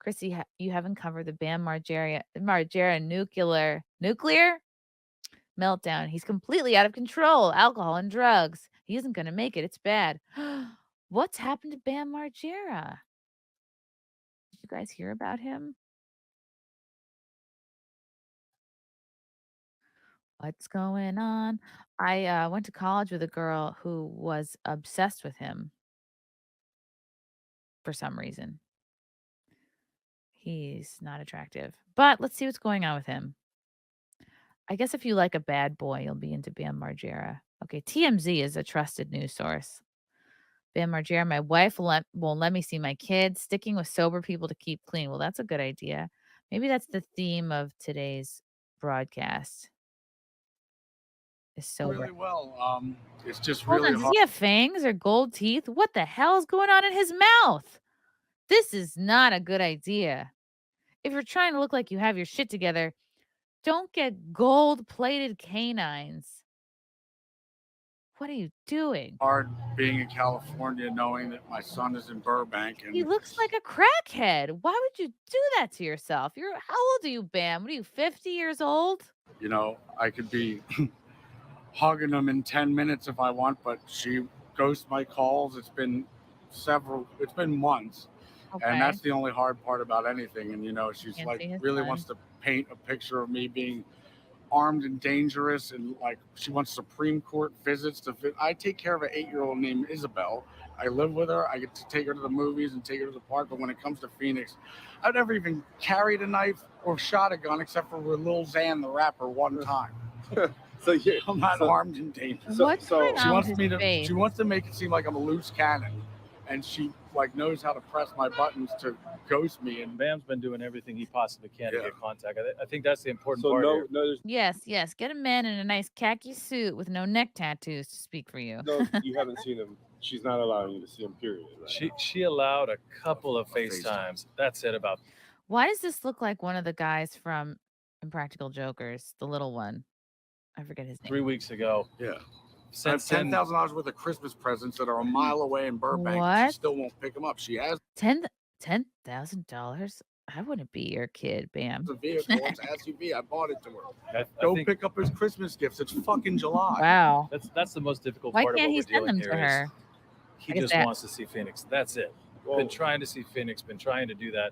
Chrissy, you haven't covered the Bam Margera nuclear meltdown. He's completely out of control. Alcohol and drugs. He isn't going to make it. It's bad. What's happened to Bam Margera? Did you guys hear about him? What's going on? I went to college with a girl who was obsessed with him for some reason. He's not attractive, but let's see what's going on with him. I guess if you like a bad boy, you'll be into Bam Margera. Okay, TMZ is a trusted news source. Bam Margera, my wife won't let me see my kids. Sticking with sober people to keep clean. Well, that's a good idea. Maybe that's the theme of today's broadcast. Is sober. Really well. It's just Hold really on, does hard. he have fangs or gold teeth? What the hell is going on in his mouth? This is not a good idea. If you're trying to look like you have your shit together, don't get gold-plated canines. What are you doing? Hard being in California, knowing that my son is in Burbank, He and looks like a crackhead. Why would you do that to yourself? How old are you, Bam? What are you, 50 years old? I could be hugging him in 10 minutes if I want, but she ghosts my calls. It's been months. And Okay. that's the only hard part about anything. And she's Can't like see his really son. wants to paint a picture of me being armed and dangerous, and like she wants Supreme Court visits to fit. I take care of an 8-year-old named Isabel. I live with her. I get to take her to the movies and take her to the park. But when it comes to Phoenix, I've never even carried a knife or shot a gun except for with Lil Xan the rapper one time. So I'm not armed and dangerous. What's going She on wants with me his to. face? She wants to make it seem like I'm a loose cannon, and she like knows how to press my buttons to ghost me. And Bam's been doing everything he possibly can to Yeah. get contact. I think that's the important So part here. Yes. Get a man in a nice khaki suit with no neck tattoos to speak for you. No, you haven't seen him. She's not allowing you to see him, period. Right? She allowed a couple of FaceTimes. That's it about. Why does this look like one of the guys from Impractical Jokers, the little one? I forget his name. 3 weeks ago. Yeah. I have $10,000 worth of Christmas presents that are a mile away in Burbank. What? She still won't pick them up. She has $10,000? I wouldn't be your kid, Bam. the vehicle. It's an SUV. I bought it to her. I Go think pick up his Christmas gifts. It's fucking July. Wow. that's the most difficult Why part of can't what he we're send dealing them here to is her? he I guess just that- wants to see Phoenix. That's it. Well, Been trying to see Phoenix, been trying to do that.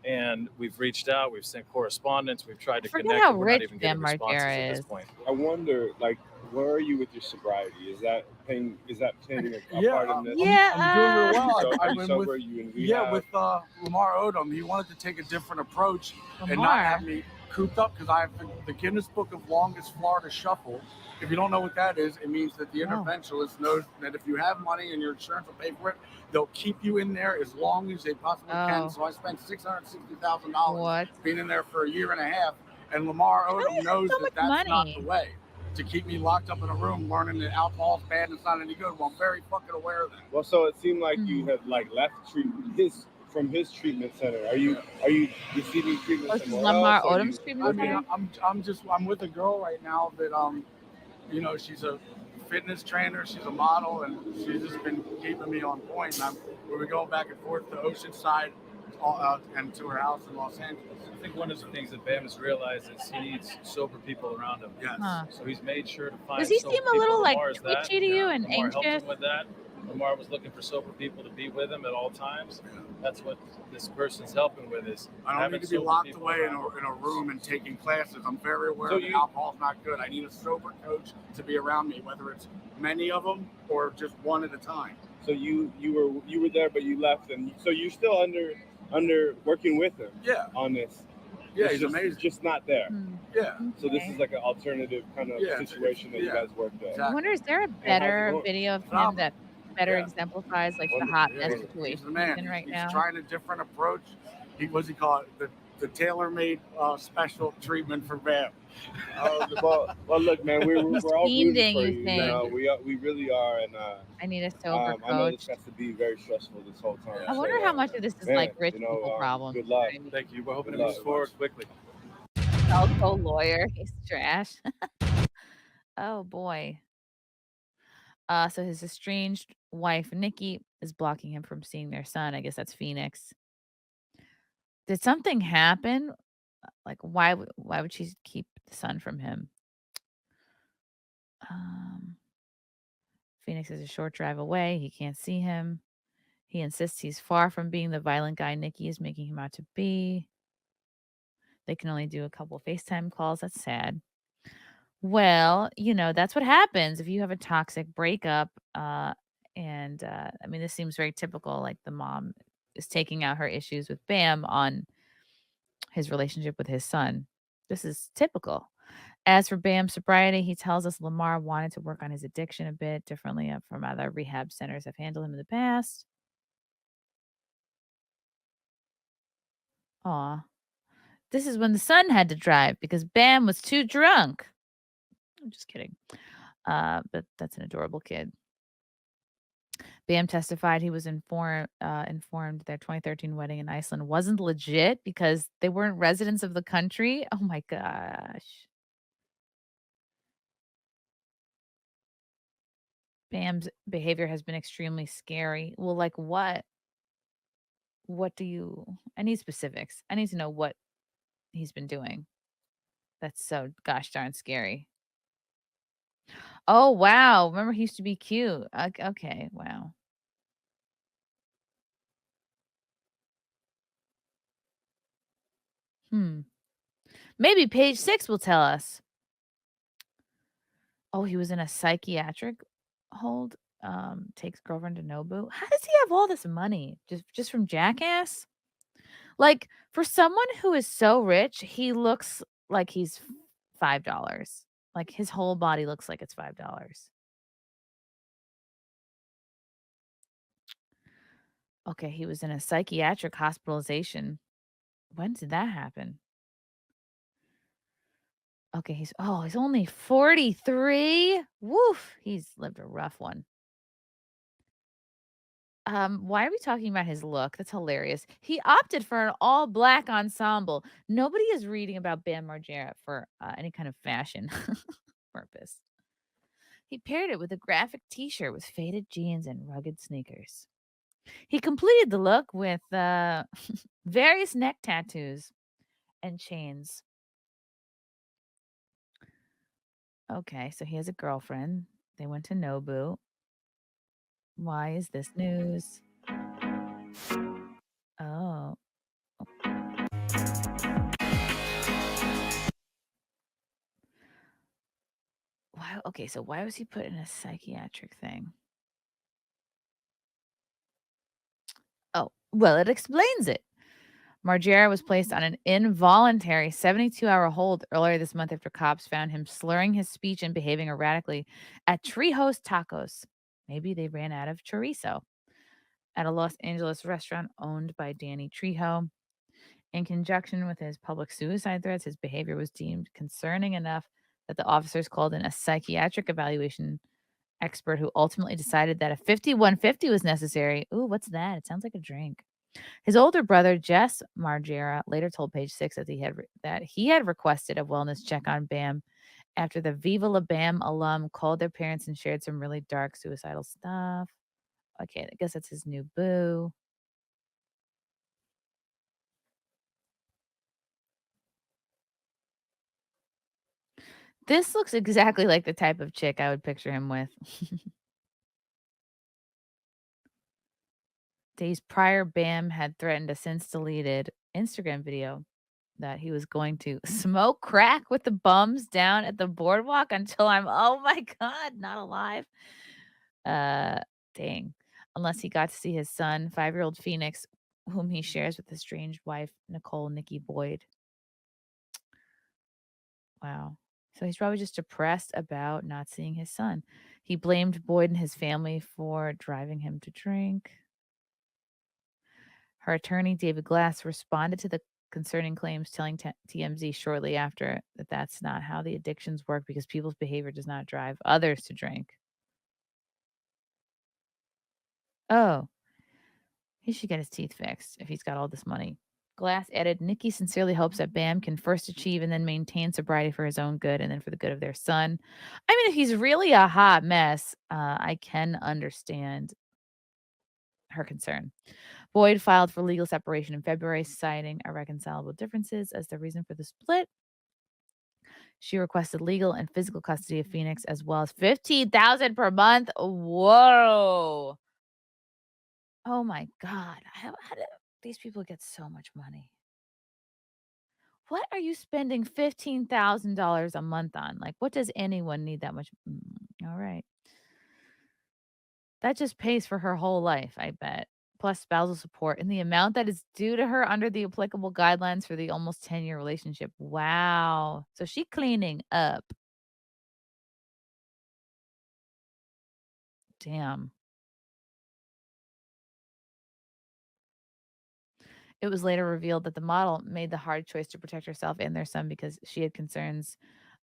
And we've reached out, we've sent correspondence, we've tried to Forget connect, how and we're not rich even getting Bam responses Margera at this is. point. I wonder, like, where are you with your sobriety? Is that playing a Yeah, part in this? I'm doing real well. So, are I've you been sober? with, You in yeah, rehab? with Lamar Odom. He wanted to take a different approach and not Lamar. have me cooped up because I have the Guinness Book of Longest Florida Shuffle. If you don't know what that is, it means that the No. interventionist knows that if you have money and your insurance will pay for it, they'll keep you in there as long as they possibly Oh. can. So I spent $660,000 What? being in there for a year and a half, and Lamar How do you Odom have knows so that much that's not money? the way. To keep me locked up in a room learning that alcohol's bad and it's not any good. Well, I'm very fucking aware of that. Well, so it seemed like you had like left from his treatment center. Are you receiving treatment This is somewhere Lamar else? Are Odom's you treatment living- center? I'm with a girl right now that she's a fitness trainer, she's a model, and she's just been keeping me on point. And we were going back and forth to Oceanside and to her house in Los Angeles. I think one of the things that Bam has realized is he needs sober people around him. Yes. Huh. So he's made sure to find Does he sober seem a people. little like Lamar's that. twitchy to you and Lamar helped anxious? him with that. Lamar was looking for sober people to be with him at all times. That's what this person's helping with is I don't having need to be sober locked people away in around. a room and taking classes. I'm very aware So that you- alcohol's not good. I need a sober coach to be around me, whether it's many of them or just one at a time. So you were there, but you left, and so you're still under working with him. Yeah. On this. Yeah, It's he's just, amazing. Just not there. Yeah. So this is like an alternative kind of Yeah, situation that you yeah. guys worked at. I wonder, is there a how's it better going? video of him Phenomenal. that better Yeah. exemplifies like the Wonderful. hot Yeah, mess he's situation the man. he's in right He's now? trying a different approach. What's he call it? The tailor-made special treatment for Bam. Well, look, man, we're He's all rooting fiending, for you you. think? We really are, and I need a sober I know this coach. has to be very stressful this whole time. I wonder how much of this is man, like rich people problems. Good luck. I mean, Thank you. We're hoping to Good move luck. forward quickly. Telco lawyer, he's trash. Oh boy. So his estranged wife Nikki is blocking him from seeing their son. I guess that's Phoenix. Did something happen? Like, why would she keep the son from him? Um, Phoenix is a short drive away. He can't see him. He insists he's far from being the violent guy Nikki is making him out to be. They can only do a couple FaceTime calls. That's sad. Well, that's what happens if you have a toxic breakup. I mean, this seems very typical. Like the mom is taking out her issues with Bam on his relationship with his son. This is typical. As for Bam's sobriety, he tells us Lamar wanted to work on his addiction a bit differently from other rehab centers have handled him in the past. Aw. This is when the son had to drive because Bam was too drunk. I'm just kidding. But that's an adorable kid. Bam testified he was informed their 2013 wedding in Iceland wasn't legit because they weren't residents of the country. Oh my gosh. Bam's behavior has been extremely scary. Well, like what? I need specifics. I need to know what he's been doing. That's so gosh darn scary. Oh, wow. Remember he used to be cute. Okay, wow. Hmm. Maybe page 6 will tell us. Oh, he was in a psychiatric hold, takes girlfriend to Nobu. How does he have all this money? Just from Jackass? Like, for someone who is so rich, he looks like he's $5. Like, his whole body looks like it's $5. Okay, he was in a psychiatric hospitalization. When did that happen? Okay, he's only 43? Woof, he's lived a rough one. Why are we talking about his look? That's hilarious. He opted for an all black ensemble. Nobody is reading about Bam Margera for any kind of fashion purpose. He paired it with a graphic t-shirt with faded jeans and rugged sneakers. He completed the look with various neck tattoos and chains. Okay, so he has a girlfriend. They went to Nobu. Why is this news? Oh. Why okay, so why was he put in a psychiatric thing? Oh, well, it explains it. Margera was placed on an involuntary 72-hour hold earlier this month after cops found him slurring his speech and behaving erratically at Treehouse Tacos. Maybe they ran out of chorizo at a Los Angeles restaurant owned by Danny Trejo. In conjunction with his public suicide threats, his behavior was deemed concerning enough that the officers called in a psychiatric evaluation expert who ultimately decided that a 5150 was necessary. Ooh, what's that? It sounds like a drink. His older brother, Jess Margera, later told Page Six that he had requested a wellness check on Bam after the Viva La Bam alum called their parents and shared some really dark suicidal stuff. Okay, I guess that's his new boo. This looks exactly like the type of chick I would picture him with. Days prior, Bam had threatened a since deleted Instagram video that he was going to smoke crack with the bums down at the boardwalk until I'm, oh my God, not alive. Uh, Dang. Unless he got to see his son, 5-year-old Phoenix, whom he shares with his estranged wife, Nicole Nikki Boyd. Wow. So he's probably just depressed about not seeing his son. He blamed Boyd and his family for driving him to drink. Her attorney, David Glass, responded to the concerning claims, telling TMZ shortly after that that's not how the addictions work because people's behavior does not drive others to drink. Oh, he should get his teeth fixed if he's got all this money. Glass added, Nikki sincerely hopes that Bam can first achieve and then maintain sobriety for his own good and then for the good of their son. I mean, if he's really a hot mess, I can understand her concern. Boyd filed for legal separation in February, citing irreconcilable differences as the reason for the split. She requested legal and physical custody of Phoenix, as well as $15,000 per month. Whoa! Oh my God! How do these people get so much money? What are you spending $15,000 a month on? Like, what does anyone need that much? All right. That just pays for her whole life, I bet. Plus spousal support and the amount that is due to her under the applicable guidelines for the almost 10-year relationship. Wow. So she cleaning up. Damn. It was later revealed that the model made the hard choice to protect herself and their son because she had concerns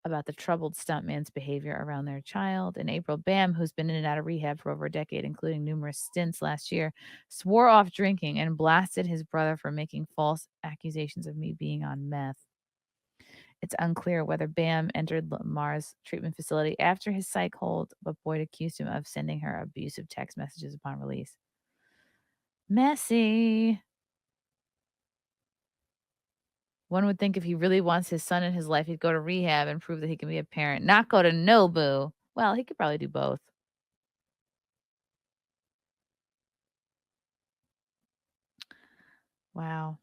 about the troubled stuntman's behavior around their child. In April, Bam, who's been in and out of rehab for over a decade, including numerous stints last year, swore off drinking and blasted his brother for making false accusations of me being on meth. It's unclear whether Bam entered Lamar's treatment facility after his psych hold, but Boyd accused him of sending her abusive text messages upon release. Messy. One would think if he really wants his son in his life, he'd go to rehab and prove that he can be a parent, not go to Nobu. Well, he could probably do both. Wow.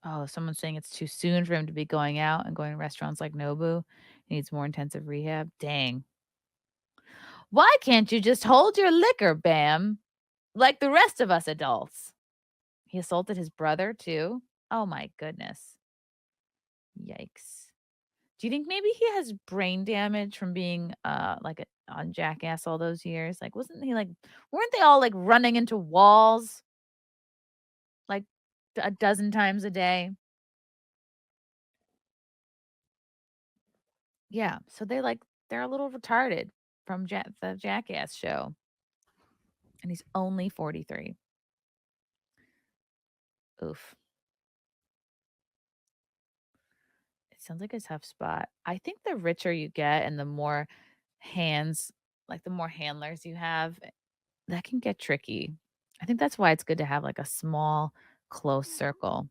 Oh, someone's saying it's too soon for him to be going out and going to restaurants like Nobu. He needs more intensive rehab. Dang. Why can't you just hold your liquor, Bam? Like the rest of us adults. He assaulted his brother, too. Oh, my goodness. Yikes. Do you think maybe he has brain damage from being on Jackass all those years? Like, wasn't he like, weren't they all like running into walls like a dozen times a day? Yeah. So they're a little retarded from the Jackass show. And he's only 43. Oof. It sounds like a tough spot. I think the richer you get and the more hands, like the more handlers you have, that can get tricky. I think that's why it's good to have like a small, close circle.